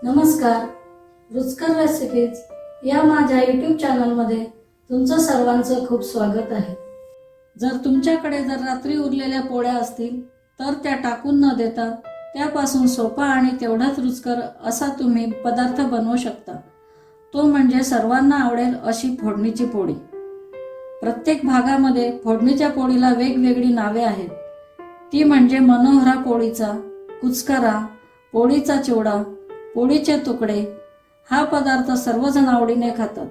नमस्कार. रुचकर रेसिपीज या माझ्या यूट्यूब चॅनलमध्ये तुमचं सर्वांचं खूप स्वागत आहे. जर तुमच्याकडे रात्री उरलेल्या पोळ्या असतील तर त्या टाकून न देता त्यापासून सोपा आणि तेवढाच रुचकर असा तुम्ही पदार्थ बनवू शकता. तो म्हणजे सर्वांना आवडेल अशी फोडणीची पोळी. प्रत्येक भागामध्ये फोडणीच्या पोळीला वेगवेगळी नावे आहेत. ती म्हणजे मनोहरा पोळीचा, कुचकरा, पोळीचा चिवडा, पोळीचे तुकडे. हा पदार्थ सर्वजण आवडीने खातात.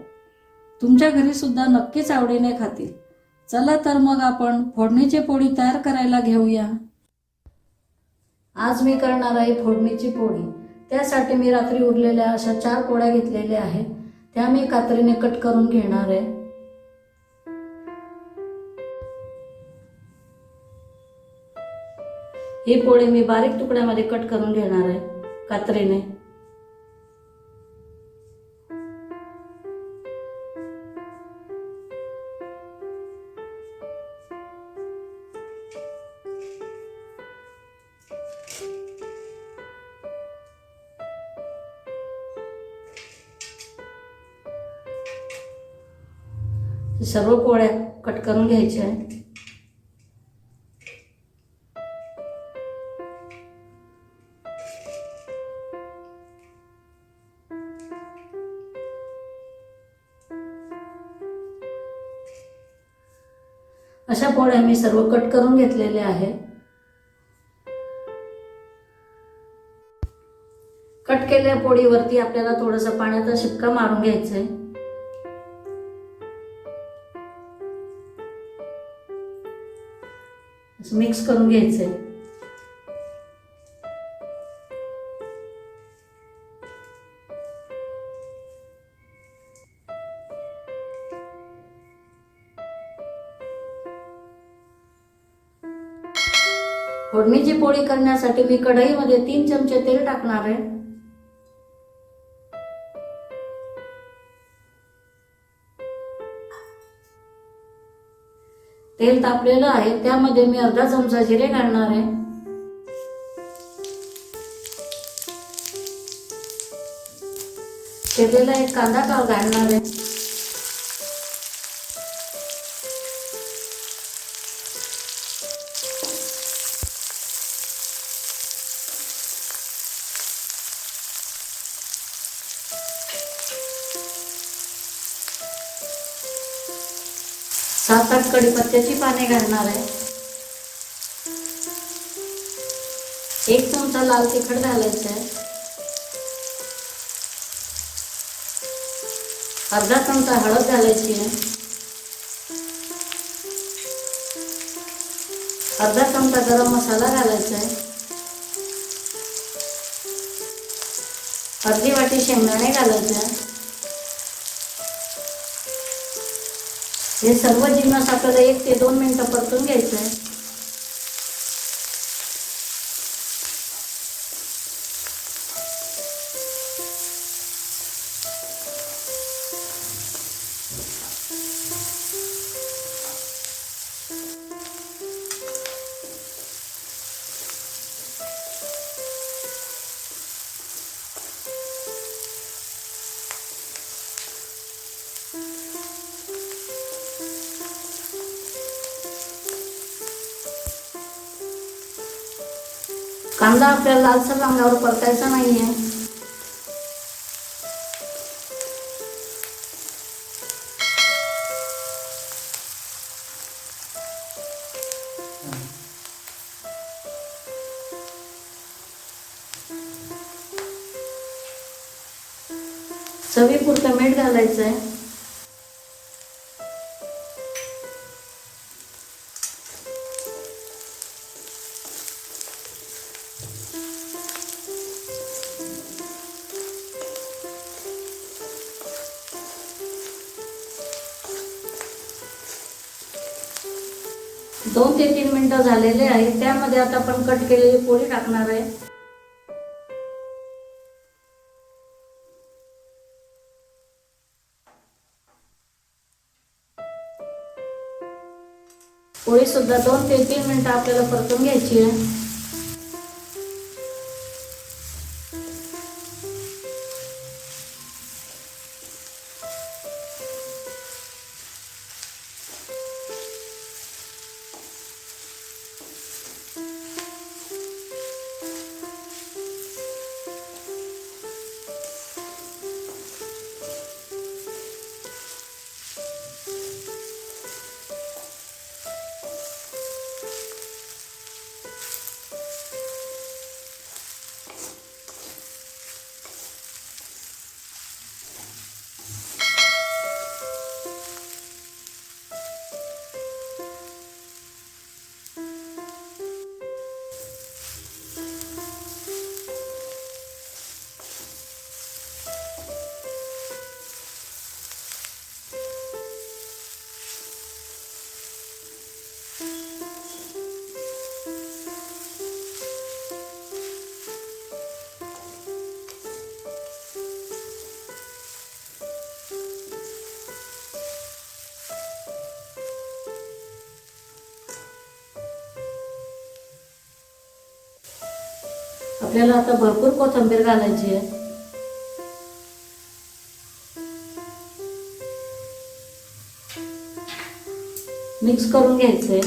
तुमच्या घरी सुद्धा नक्कीच आवडीने खातील. चला तर मग आपण फोडणीची पोळी तयार करायला घेऊया. आज मी करणार आहे फोडणीची पोळी. त्यासाठी मी रात्री उरलेल्या अशा 4 पोळ्या घेतलेल्या आहेत. त्या मी कात्रीने कट करून घेणार आहे. ही पोळी मी बारीक तुकड्यामध्ये कट करून घेणार आहे कात्रीने. सर्व पोळ्या कट करून घ्यायच्या आहे. अशा पोळ्या मी सर्व कट करून घेतलेल्या आहेत. कट केलेल्या पोळीवरती आपल्याला थोडंसं पाण्याचा शिपका मारून घ्यायचा आहे. मिक्स करून घ्यायचंय. फोडणीची पोळी करण्यासाठी मी कढईमध्ये 3 चमचे तेल टाकणार आहे. तेल तापलेलं आहे. त्यामध्ये मी अर्धा चमचा जिरे घालणार आहे. चिरलेला एक कांदा घालणार आहे. सात 8 कढीपत्त्याची पाने घालणार आहे. 1 चमचा लाल तिखट घालायचं आहे. अर्धा चमचा हळद घालायची आहे. अर्धा चमचा गरम मसाला घालायचा आहे. अर्धी वाटी शेंगदाणे घालायचे आहे. हे सर्व जिन्नस आपल्याला 1 ते 2 मिनिटं परतून घ्यायचं आहे. कांदा आपल्याला लालसर रंगावर परतायचा नाहीये. चवीपुरतं मीठ घालायचं आहे. दोन ते 3 मिनिटं झालेले आहेत. त्यामध्ये आता आपण कट केलेली पोळी टाकणार आहे. पोळी सुद्धा 2 ते 3 मिनिटं आपल्याला परतून घ्यायची आहे. आपल्याला आता भरपूर कोथिंबीर घालायची आहे. मिक्स करून घ्यायचंय.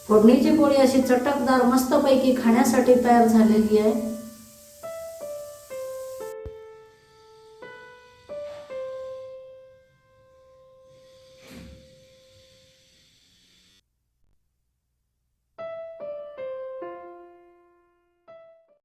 फोडणीची पोळी अशी चटकदार मस्तपैकी खाण्यासाठी तयार झालेली आहे.